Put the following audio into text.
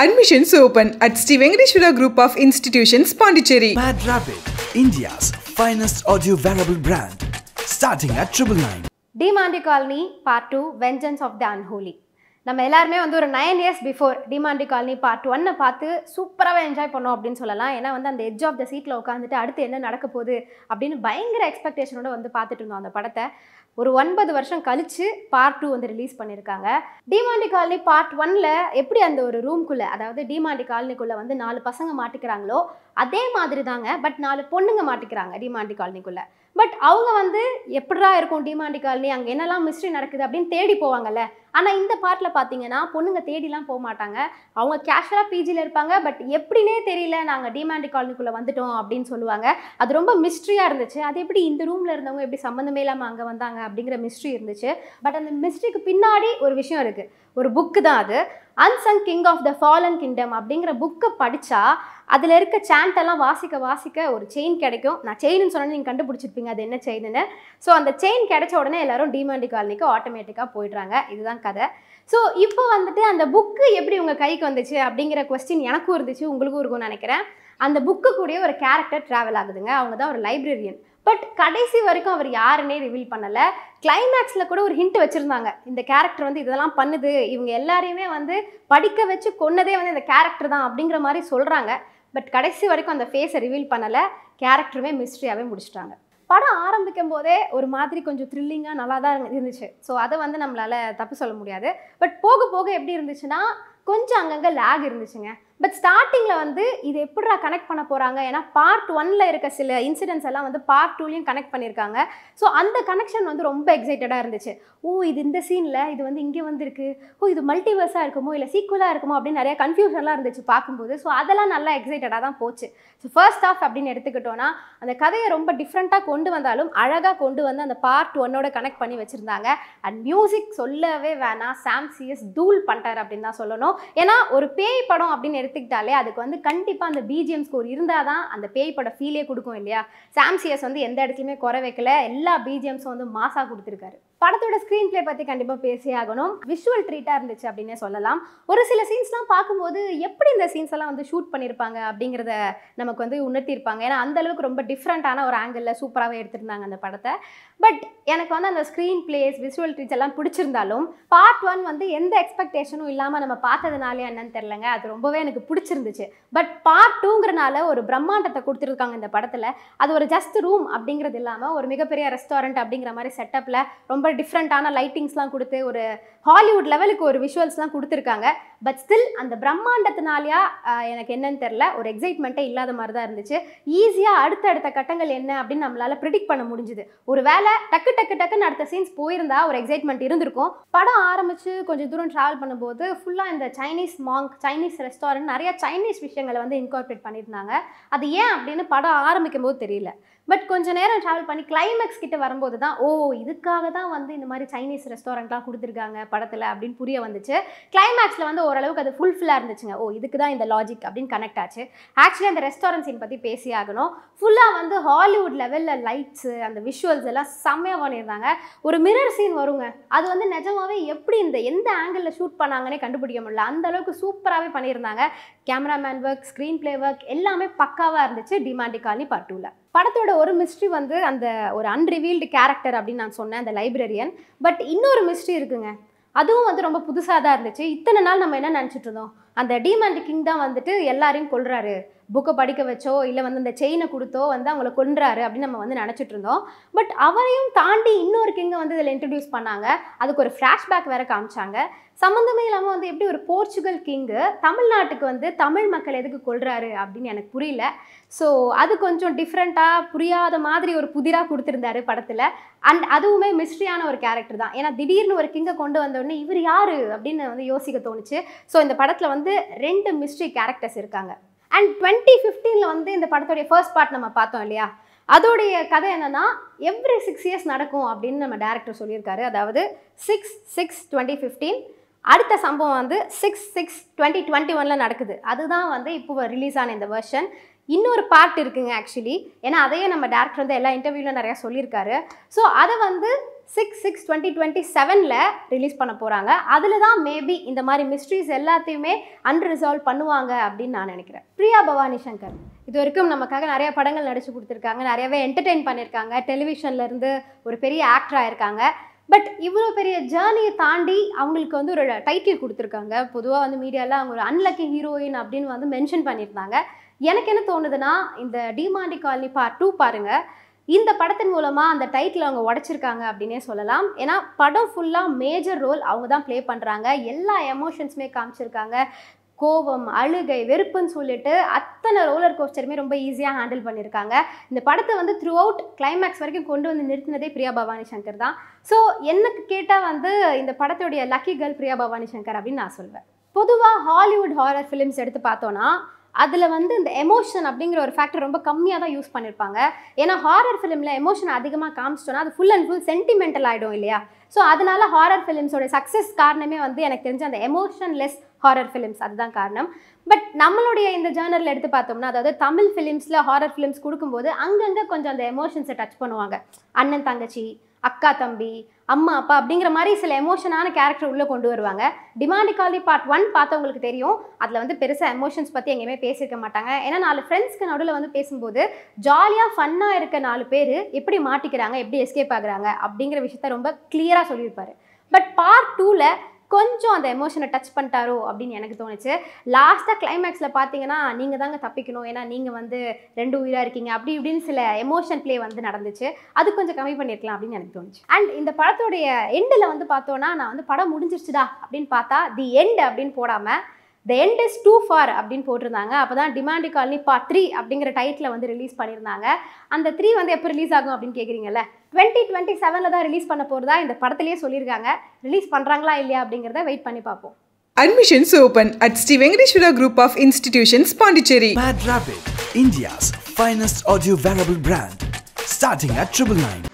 Admissions open at Sri Venkateshwara Group of Institutions, Pondicherry. Mad Rabbit, India's finest audio wearable brand, starting at 999. Demandi Colony Part 2 Vengeance of the Unholy. நம்ம எல்லாருமே வந்து ஒரு 9 years before Demonte colony part 1 பார்த்து சூப்பராகவே enjoy பண்ணோம் அப்படின்னு சொல்லலாம். ஏன்னா வந்து அந்த எட்ஜ் ஆஃப் த சீட்டில் உட்காந்துட்டு அடுத்து என்ன நடக்க போகுது அப்படின்னு பயங்கர எக்ஸ்பெக்டேஷனோட வந்து பார்த்துட்டு இருந்தோம் அந்த படத்தை. ஒரு 9 வருஷம் கழிச்சு பார்ட் 2 வந்து ரிலீஸ் பண்ணியிருக்காங்க. டிமாண்டி காலனி பார்ட் 1ல் எப்படி அந்த ஒரு ரூம்குள்ளே, அதாவது டிமாண்டி காலனிக்குள்ளே வந்து 4 பசங்க மாட்டிக்கிறாங்களோ அதே மாதிரி தாங்க. பட் 4 பொண்ணுங்க மாட்டிக்கிறாங்க டிமாண்டி காலனிக்குள்ளே. பட் அவங்க வந்து எப்படா இருக்கும் டிமாண்டி காலனி, அங்கே என்னெல்லாம் மிஸ்ட்ரி நடக்குது அப்படின்னு தேடி போவாங்கல்ல. ஆனால் இந்த பார்ட்டில் பார்த்தீங்கன்னா பொண்ணுங்க தேடிலாம் போக மாட்டாங்க. அவங்க கேஷுவலாக பிஜியில் இருப்பாங்க. பட் எப்படின்னே தெரியல, நாங்கள் டிமாண்டி காலனிக்குள்ளே வந்துட்டோம் அப்படின்னு சொல்லுவாங்க. அது ரொம்ப மிஸ்ட்ரியாக இருந்துச்சு. அது எப்படி இந்த ரூமில் இருந்தவங்க எப்படி சம்மந்தமே இல்லாமல் அங்கே வந்தாங்க அப்படிங்கிற மிஸ்ட்ரி இருந்துச்சு. பட் அந்த மிஸ்ட்ரிக்கு பின்னாடி ஒரு விஷயம் இருக்குது. ஒரு புக்கு தான் அது. Unsung king of the fallen kingdom அப்படிங்கிற புக்கை படித்தா அதில் இருக்க சாண்டெல்லாம் வாசிக்க ஒரு செயின் கிடைக்கும். நான் செயின்னு சொன்னேன்னு நீங்கள் கண்டுபிடிச்சிருப்பீங்க அது என்ன செயின்னு. ஸோ அந்த செயின் கிடைச்ச உடனே எல்லாரும் டிமாண்டி காலனிக்கு ஆட்டோமேட்டிக்காக போயிடுறாங்க. இதுதான் கதை. ஸோ இப்போ வந்துட்டு அந்த புக்கு எப்படி உங்கள் கைக்கு வந்துச்சு அப்படிங்கிற கொஸ்டின் எனக்கும் இருந்துச்சு, உங்களுக்கும் இருக்கும்னு நினைக்கிறேன். அந்த புக்கு கூடயே ஒரு கேரக்டர் ட்ராவல் ஆகுதுங்க. அவங்க தான் ஒரு லைப்ரரியன். பட் கடைசி வரைக்கும் அவர் யாருன்னே ரிவீல் பண்ணலை. கிளைமேக்ஸில் கூட ஒரு ஹிண்ட் வச்சுருந்தாங்க. இந்த கேரக்டர் வந்து இதெல்லாம் பண்ணுது, இவங்க எல்லாரையுமே வந்து படிக்க வச்சு கொன்னதே வந்து இந்த கேரக்டர் தான் அப்படிங்கிற மாதிரி சொல்கிறாங்க. பட் கடைசி வரைக்கும் அந்த ஃபேஸை ரிவீல் பண்ணலை. கேரக்டருமே மிஸ்ட்ரியாகவே முடிச்சிட்டாங்க. படம் ஆரம்பிக்கும் போதே ஒரு மாதிரி கொஞ்சம் த்ரில்லிங்காக நல்லா தான் இருந்துச்சு. ஸோ அதை வந்து நம்மளால் தப்பு சொல்ல முடியாது. பட் போக போக எப்படி இருந்துச்சுன்னா கொஞ்சம் அங்கங்கே லேக் இருந்துச்சுங்க. பட் ஸ்டார்டிங்கில் வந்து இது எப்படிடா கனெக்ட் பண்ண போகிறாங்க, ஏன்னா பார்ட் 1ல் இருக்க சில இன்சிடென்ட்ஸ் எல்லாம் வந்து பார்ட் 2லையும் கனெக்ட் பண்ணியிருக்காங்க. ஸோ அந்த கனெக்ஷன் வந்து ரொம்ப எக்ஸைட்டடாக இருந்துச்சு. ஓ இது இந்த சீனில் இது வந்து இங்கே வந்துருக்கு, ஓ இது மல்டிவர்ஸாக இருக்குமோ இல்லை சீக்குவலாக இருக்குமோ அப்படின்னு நிறைய கன்ஃபியூஷன்லாம் இருந்துச்சு பார்க்கும்போது. ஸோ அதெல்லாம் நல்லா எக்ஸைட்டடாக தான் போச்சு. ஸோ ஃபர்ஸ்ட் ஆஃப் அப்படின்னு எடுத்துக்கிட்டோன்னா அந்த கதையை ரொம்ப டிஃப்ரெண்ட்டாக கொண்டு வந்தாலும் அழகாக கொண்டு வந்து அந்த பார்ட் 1ஓட கனெக்ட் பண்ணி வச்சுருந்தாங்க. அண்ட் மியூசிக் சொல்லவே வேணாம், சாம் சிஎஸ் தூள் பண்ணிட்டார் அப்படின்னு தான் சொல்லணும். ஏன்னா ஒரு பேய் படம் அப்படின்னு எடுத்துக்கிட்டாலே அதுக்கு வந்து கண்டிப்பாக அந்த பிஜிஎம் ஸ்கோர் இருந்தால் தான் அந்த பேய் படம் ஃபீலே கொடுக்கும் இல்லையா. சாம் சிஎஸ் வந்து எந்த இடத்துலையுமே குறை வைக்கல, எல்லா பிஜிஎம்ஸும் வந்து மாசாக கொடுத்துருக்காரு. படத்தோட ஸ்க்ரீன் பிளே பற்றி கண்டிப்பாக பேசி ஆகணும். விஷுவல் ட்ரீட்டாக இருந்துச்சு அப்படின்னே சொல்லலாம். ஒரு சில சீன்ஸ்லாம் பார்க்கும்போது எப்படி இந்த சீன்ஸ் எல்லாம் வந்து ஷூட் பண்ணியிருப்பாங்க அப்படிங்கிறத நமக்கு வந்து உணர்த்தியிருப்பாங்க. ஏன்னா அந்தளவுக்கு ரொம்ப டிஃப்ரெண்ட்டான ஒரு ஆங்கிளில் சூப்பராகவே எடுத்திருந்தாங்க அந்த படத்தை. பட் எனக்கு வந்து அந்த ஸ்க்ரீன் பிளேஸ் விஷுவல் ட்ரீட்ஸ் எல்லாம் பிடிச்சிருந்தாலும் பார்ட் 1 வந்து எந்த எக்ஸ்பெக்டேஷனும் இல்லாமல் நம்ம பார்த்ததுனாலே என்னன்னு தெரிலங்க, அது ரொம்பவே எனக்கு பிடிச்சிருந்துச்சு. பட் பார்ட் 2ங்கிறனால ஒரு பிரம்மாண்டத்தை கொடுத்துருக்காங்க இந்த படத்தில். அது ஒரு ஜஸ்ட் ரூம் அப்படிங்கிறது இல்லாமல் ஒரு மிகப்பெரிய ரெஸ்டாரண்ட் அப்படிங்கிற மாதிரி செட்டப்பில் ரொம்ப டிஃப்ரெண்ட்டான லைட்டிங்ஸ்லாம் கொடுத்து ஒரு ஹாலிவுட் லெவலுக்கு ஒரு விஷுவல்ஸ்லாம் கொடுத்துருக்காங்க. பட் ஸ்டில் அந்த பிரம்மாண்டத்தினாலையா எனக்கு என்னன்னு தெரில, ஒரு எக்ஸைட்மெண்ட்டே இல்லாத மாதிரி தான் இருந்துச்சு. ஈஸியாக அடுத்தடுத்த கட்டங்கள் என்ன அப்படின்னு நம்மளால் ப்ரிடிக்ட் பண்ண முடிஞ்சுது. ஒரு வேளை டக்குன்னு அடுத்த சீன்ஸ் போயிருந்தா ஒரு எக்ஸைட்மெண்ட் இருந்திருக்கும். படம் ஆரம்பித்து கொஞ்சம் தூரம் ட்ராவல் பண்ணும்போது ஃபுல்லாக இந்த சைனீஸ் மாங்க், சைனீஸ் ரெஸ்டாரண்ட், நிறைய சைனீஸ் விஷயங்களை வந்து இன்கார்பரேட் பண்ணியிருந்தாங்க. அது ஏன் அப்படின்னு படம் ஆரம்பிக்கும் போது தெரியல. பட் கொஞ்சம் நேரம் ட்ராவல் பண்ணி கிளைமேக்ஸ் கிட்ட வரும்போது தான் ஓ இதுக்காக தான் வந்து இந்த மாதிரி சைனீஸ் ரெஸ்டாரண்ட்லாம் கொடுத்துருக்காங்க படத்தில் அப்படின்னு புரிய வந்துச்சு. கிளைமேக்ஸில் வந்து ஓரளவுக்கு அது ஃபுல்ஃபில்லாக இருந்துச்சுங்க. ஓ இதுக்கு தான் இந்த லாஜிக் அப்படின்னு கனெக்ட் ஆச்சு. ஆக்சுவலி அந்த ரெஸ்டாரண்ட் சீன் பற்றி பேசி ஆகணும். ஃபுல்லாக வந்து ஹாலிவுட் லெவலில் லைட்ஸு அந்த விஷுவல்ஸ் எல்லாம் செம்மையாக பண்ணியிருந்தாங்க. ஒரு மிரர் சீன் வருங்க, அது வந்து நிஜமாவே எப்படி எந்த ஆங்கிளில் ஷூட் பண்ணாங்கன்னே கண்டுபிடிக்க முடியல. அந்த அளவுக்கு சூப்பராகவே பண்ணியிருந்தாங்க. Cameraman work, screen play work எல்லாமே பக்காவாக இருந்துச்சு டிமாண்டி காலனி பார்ட் 2ல. படத்தோட ஒரு மிஸ்ட்ரி வந்து அந்த ஒரு அன்ரிவீல்டு கேரக்டர் அப்படின்னு நான் சொன்னேன், அந்த லைப்ரரியன். பட் இன்னொரு மிஸ்ட்ரி இருக்குங்க, அதுவும் வந்து ரொம்ப புதுசாக தான் இருந்துச்சு. இத்தனை நாள் நம்ம என்ன நினச்சிட்டு இருந்தோம், அந்த டிமாண்டி கிங் தான் வந்துட்டு எல்லாரையும் கொல்றாரு, புக்கை படிக்க வச்சோ இல்லை வந்து அந்த செயினை கொடுத்தோ வந்து அவங்கள கொன்றாரு அப்படின்னு நம்ம வந்து நினச்சிட்டு இருந்தோம். பட் அவரையும் தாண்டி இன்னொரு கிங்கை வந்து இதில் இன்ட்ரடியூஸ் பண்ணாங்க. அதுக்கு ஒரு ஃப்ளாஷ்பேக் வேறு காமிச்சாங்க. சம்மந்தமே இல்லாமல் வந்து எப்படி ஒரு போர்ச்சுகல் கிங்கு தமிழ்நாட்டுக்கு வந்து தமிழ் மக்கள் எதுக்கு கொல்றாரு அப்படின்னு எனக்கு புரியல. ஸோ அது கொஞ்சம் டிஃப்ரெண்ட்டாக புரியாத மாதிரி ஒரு புதிராக கொடுத்துருந்தாரு படத்தில். அண்ட் அதுவுமே மிஸ்ட்ரியான ஒரு கேரக்டர் தான். ஏன்னா திடீர்னு ஒரு கிங்கை கொண்டு வந்தோடனே இவர் யார் அப்படின்னு வந்து யோசிக்க தோணுச்சு. ஸோ இந்த படத்தில் வந்து 2 மிஸ்ட்ரி கேரக்டர்ஸ் இருக்காங்க. அண்ட் 2015 வந்து இந்த படத்தோடைய ஃபர்ஸ்ட் பார்ட் நம்ம பார்த்தோம் இல்லையா, அதோடைய கதை என்னன்னா எவ்ரி 6 years நடக்கும் அப்படின்னு நம்ம டேரக்டர் சொல்லியிருக்காரு. அதாவது 6/6/2015 அடுத்த சம்பவம் வந்து 6/6/2021 நடக்குது. அதுதான் வந்து இப்போ ரிலீஸ் ஆன இந்த வெர்ஷன். இன்னொரு பார்ட் இருக்குங்க ஆக்சுவலி. ஏன்னா அதையே நம்ம டேரக்டர் வந்து எல்லா இன்டர்வியூவில் நிறையா சொல்லியிருக்காரு. ஸோ அதை வந்து 6/6/2027 ரிலீஸ் பண்ண போகிறாங்க. அதில் தான் மேபி இந்த மாதிரி மிஸ்ட்ரிஸ் எல்லாத்தையுமே அன்ரிசால்வ் பண்ணுவாங்க அப்படின்னு நான் நினைக்கிறேன். பிரியா பவானி சங்கர் இது வரைக்கும் நமக்காக நிறைய படங்கள் நடிச்சு கொடுத்துருக்காங்க, நிறையவே என்டர்டெயின் பண்ணியிருக்காங்க, டெலிவிஷன்லேருந்து ஒரு பெரிய ஆக்டராக இருக்காங்க. பட் இவ்வளோ பெரிய ஜேர்னியை தாண்டி அவங்களுக்கு வந்து ஒரு டைட்டில் கொடுத்துருக்காங்க. பொதுவாக வந்து மீடியாவில் அவங்க ஒரு அன்லக்கி ஹீரோயின் அப்படின்னு வந்து மென்ஷன் பண்ணியிருந்தாங்க. எனக்கு என்ன தோணுதுன்னா, இந்த டிமாண்டி காலனி பார்ட் 2 பாருங்கள், இந்த படத்தின் மூலமாக அந்த டைட்டில் அவங்க உடைச்சிருக்காங்க அப்படின்னே சொல்லலாம். ஏன்னா படம் ஃபுல்லாக மேஜர் ரோல் அவங்க தான் ப்ளே பண்ணுறாங்க. எல்லா எமோஷன்ஸுமே காமிச்சிருக்காங்க. கோவம், அழுகை, வெறுப்புன்னு சொல்லிட்டு அத்தனை ரோலர் கோஸ்டருமே ரொம்ப ஈஸியாக ஹேண்டில் பண்ணியிருக்காங்க. இந்த படத்தை வந்து த்ரூ அவுட் கிளைமேக்ஸ் வரைக்கும் கொண்டு வந்து நிறுத்தினதே பிரியா பவானி சங்கர் தான். ஸோ எனக்கு கேட்டால் வந்து இந்த படத்துடைய லக்கி கேர்ள் பிரியா பவானி சங்கர் அப்படின்னு நான் சொல்வேன். பொதுவாக ஹாலிவுட் ஹாரர் ஃபிலிம்ஸ் எடுத்து பார்த்தோன்னா அதில் வந்து இந்த எமோஷன் அப்படிங்கிற ஒரு ஃபேக்டர் ரொம்ப கம்மியாக தான் யூஸ் பண்ணியிருப்பாங்க. ஏன்னா ஹாரர் ஃபிலிமில் எமோஷன் அதிகமாக காமிச்சிட்டோன்னா அது ஃபுல் அண்ட் ஃபுல் சென்டிமெண்டல் ஆகிடும் இல்லையா? ஸோ அதனால ஹாரர் ஃபிலிம்ஸோட சக்ஸஸ் காரணமே வந்து எனக்கு தெரிஞ்ச அந்த எமோஷன்லெஸ் ஹாரர் ஃபிலிம்ஸ் அதுதான் காரணம். பட் நம்மளுடைய இந்த ஜேர்னலில் எடுத்து பார்த்தோம்னா, அதாவது தமிழ் ஃபிலிம்ஸில் ஹாரர் ஃபிலிம்ஸ் கொடுக்கும்போது அங்கங்கே கொஞ்சம் அந்த எமோஷன்ஸை டச் பண்ணுவாங்க. அண்ணன் தங்கச்சி, அக்கா தம்பி, அம்மா அப்பா அப்படிங்கிற மாதிரி சில எமோஷனான கேரக்டர் உள்ளே கொண்டு வருவாங்க. டிமாண்டி காலனி பார்ட் 1 பார்த்தவங்களுக்கு தெரியும், அதில் வந்து பெருசாக எமோஷன்ஸ் பற்றி எங்கேயுமே பேசியிருக்க மாட்டாங்க. ஏன்னா 4 ஃப்ரெண்ட்ஸ்க்கு நடுவில் வந்து பேசும்போது ஜாலியாக ஃபன்னாக இருக்க 4 பேர் எப்படி மாட்டிக்கிறாங்க, எப்படி எஸ்கேப் ஆகுறாங்க அப்படிங்கிற விஷயத்த ரொம்ப கிளியராக சொல்லியிருப்பார். பட் பார்ட் 2ல் கொஞ்சம் அந்த எமோஷனை டச் பண்ணிட்டாரோ அப்படின்னு எனக்கு தோணுச்சு. லாஸ்ட்டாக கிளைமேக்ஸில் பார்த்தீங்கன்னா, நீங்கள் தாங்க தப்பிக்கணும், ஏன்னா நீங்கள் வந்து 2 உயிராக இருக்கீங்க அப்படி இப்படின்னு சில எமோஷன் ப்ளே வந்து நடந்துச்சு. அது கொஞ்சம் கம்மி பண்ணியிருக்கலாம் அப்படின்னு எனக்கு தோணுச்சு. அண்ட் இந்த படத்துடைய எண்டில் வந்து பார்த்தோன்னா, நான் வந்து படம் முடிஞ்சிருச்சுடா அப்படின்னு பார்த்தா தி எண்ட் அப்படின்னு போடாமல் the end is too far அப்படின்னு போட்டிருந்தாங்க. அப்போ தான் டிமாண்டி காலனி பார்ட் 3 அப்படிங்கிற டைட்டில் வந்து ரிலீஸ் பண்ணியிருந்தாங்க. அந்த 3 வந்து எப்போ ரிலீஸ் ஆகும் அப்படின்னு கேட்குறீங்கல்ல, 2027 தான் ரிலீஸ் பண்ண போகிறதா இந்த படத்திலேயே சொல்லியிருக்காங்க. ரிலீஸ் பண்ணுறாங்களா இல்லையா அப்படிங்கிறத வெயிட் பண்ணி பார்ப்போம். Admissions open at Sri Venkateshwara Group of Institutions, Pondicherry. Mad Rapid, India's finest audio wearable brand, starting at 999.